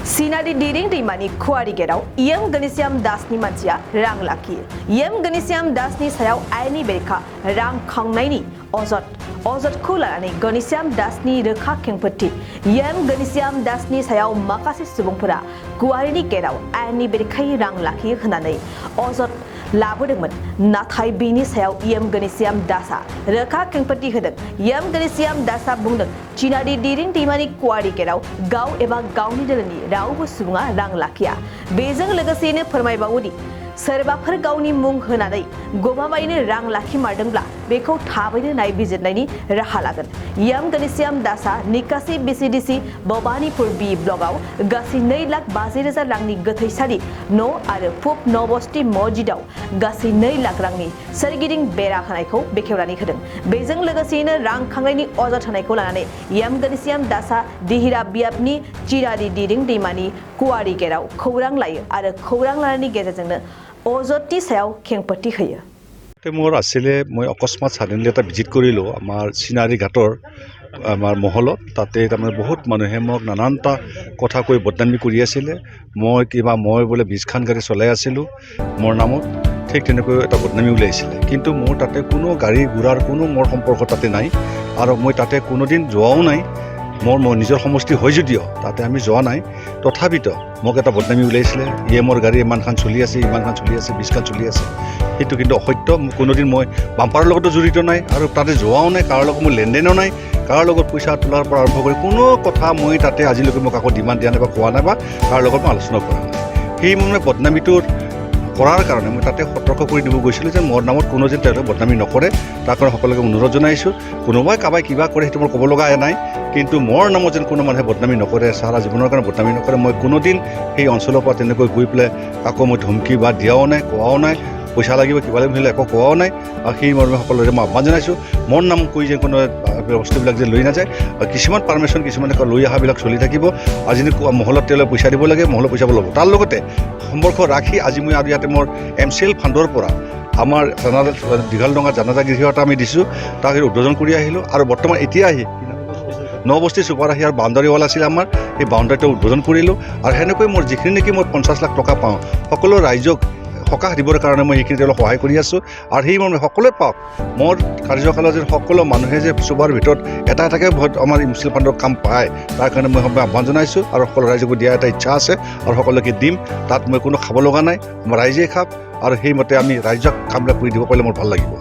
Sinadi diring rimani kuari gerau Yem Ganesiam dasni mancia rang laki Yem Ganesiam dasni sayau aini berka rang kangnaini Ozot kulalani Ganesiam dasni rekha kengpeti Yem Ganesiam dasni sayau makasi subungpura kuari ni gerau aini berkai rang laki khananai Ozot लाबोदोंमोन नाथाय बेनि सायाव यम गणेशियाम दासा रोखा खेंफोरथि होदों यम गणेशियाम दासा बुंदों चिनारि दिरिं दैमानि कुवारि गेराव गाव एबा गावनि दोलोनि रावबो सुबुङा रां लाखिया बेजों लोगोसेनो फोरमायबावोदि सोरबाफोर गावनि मुं होनानै गमामायैनो रां लाखिमारदोंब्ला बेखौ थाबैनो नायबिजिरनायनि राहा लागोन यम गणेशियाम दासा निकासी बिसिडिसि भबानीपुर बी ब्लकआव गासै 2,50,000 रांनि गोथैसालि न' आरो पुब नबस्ति मस्जिदाव गासै 2 लाख रांनि सोरगिदिं बेरा होनायखौ बेखेवनानै होदों बेजों लोगोसेनो रां खांनायनि अजद होनायखौ लानानै यम गणेशियाम दासा दिहिरा बियाबनि चिनारि दिरिं दैमानि कुवारि गेराव खौरां लायो आरो खौरां लानायनि गेजेरजोंनो অজতি সায়াও খেংপতি হয়ে মোৰ আছিলে মই অকস্মাত সাডেনলি এটা ভিজিট কৰিলো আমাৰ চিনাৰি ঘাটৰ আমাৰ মহলত তাতে তাৰমানে বহুত মানুহে মোক নানানটা কথা কৈ বদনামি কৰি আছিল মই বোলে 20 খান গাড়ী চলাই আছিলো মোৰ নামত ঠিক তেনেকৈ এটা বদনামি উলাইছিল কিন্তু মোৰ তাতে কোনো গাড়ী গুৰাৰ কোনো মোৰ সম্পৰ্ক তাতে নাই আৰু মই তাতে কোনো দিন যোৱাও নাই মোৰ নিজৰ সমষ্টি হৈ যদিও তাতে আমি যোৱা নাই তথাপিতো মোক এটা বদনামি উলাইছিল ইএমৰ গাড়ী ইমান খান চলি আছে 20 খান চলি আছে সেইটো কিন্তু অসত্য কোনোদিন মই বাম্পাৰৰ লগতো জড়িত নাই আৰু তাতে যোৱাও নাই কাৰো লগত মোৰ লেনদেনো নাই কাৰো লগত পইচা তোলাৰ পৰা আৰম্ভ কৰি কোনো কথা মই তাতে আজিলৈকে মোক আকৌ ডিমাণ্ড দিয়া নাই বা কোৱা নাই বা কাৰো লগত মই আলোচনা কৰা নাই সেই মানে বদনামিটোৰ কৰাৰ কাৰণে মই তাতে সতৰ্ক কৰি দিব গৈছিলোঁ যে মোৰ নামত কোনো যেন তেওঁলোকে বদনামি নকৰে তাৰ কাৰণে সকলোকে অনুৰোধ জনাইছোঁ কোনোবাই কাবাই কিবা কৰে সেইটো মোৰ ক'ব লগা নাই কিন্তু মোৰ নামত যেন কোনো মানুহে বদনামি নকৰে সাৰা জীৱনৰ কাৰণে বদনামি নকৰে মই কোনোদিন সেই অঞ্চলৰ পৰা তেনেকৈ গৈ পেলাই আকৌ মই ধমকি বা দিয়াও নাই কোৱাও নাই পইচা লাগিব কিবা লাগিব একো কোৱাও নাই আৰু সেই মৰ্মে সকলোৰে মই আহ্বান জনাইছোঁ মোৰ নাম কৈ যে কোনো বস্তুবিলাক যে লৈ নাযায় কিছুমান পাৰ্মিশ্যন কিছুমানে লৈ অহাবিলাক চলি থাকিব আজি মহলত তেওঁলোকে পইচা দিব লাগে মহলত পইচা ল'ব তাৰ লগতে সম্পৰ্ক ৰাখি আজি মই আৰু ইয়াতে মোৰ MCL ফাণ্ডৰ পৰা আমাৰ দীঘলডঙা জানাজা গৃহ এটা আমি দিছোঁ তাক উদ্বোধন কৰি আহিলোঁ আৰু বৰ্তমান এতিয়া আহি নবস্তি চুপাৰ আহি আৰু বাউণ্ডাৰীৱাল আছিল আমাৰ এই বাউণ্ডাৰীটো উদ্বোধন কৰিলোঁ আৰু সেনেকৈ মোৰ যিখিনি নেকি মই 50 লাখ টকা পাওঁ সকলো ৰাইজক সকাহ দিবৰ কাৰণে মই এইখিনি তেওঁলোকক সহায় কৰি আছোঁ আৰু সেই মৰ্মে সকলোৱে পাওক মোৰ কাৰ্যকালত যে সকলো মানুহে যে চুবাৰ ভিতৰত এটা এটাকে আমাৰ MCL ফাণ্ডৰ কাম পায় তাৰ কাৰণে মই আহ্বান জনাইছোঁ আৰু সকলো ৰাইজকো দিয়া এটা ইচ্ছা আছে আৰু সকলোকে দিম তাত মই কোনো খাব লগা নাই ৰাইজে খাওক আৰু সেইমতে আমি ৰাইজক কামবিলাক কৰি দিব পাৰিলে মোৰ ভাল লাগিব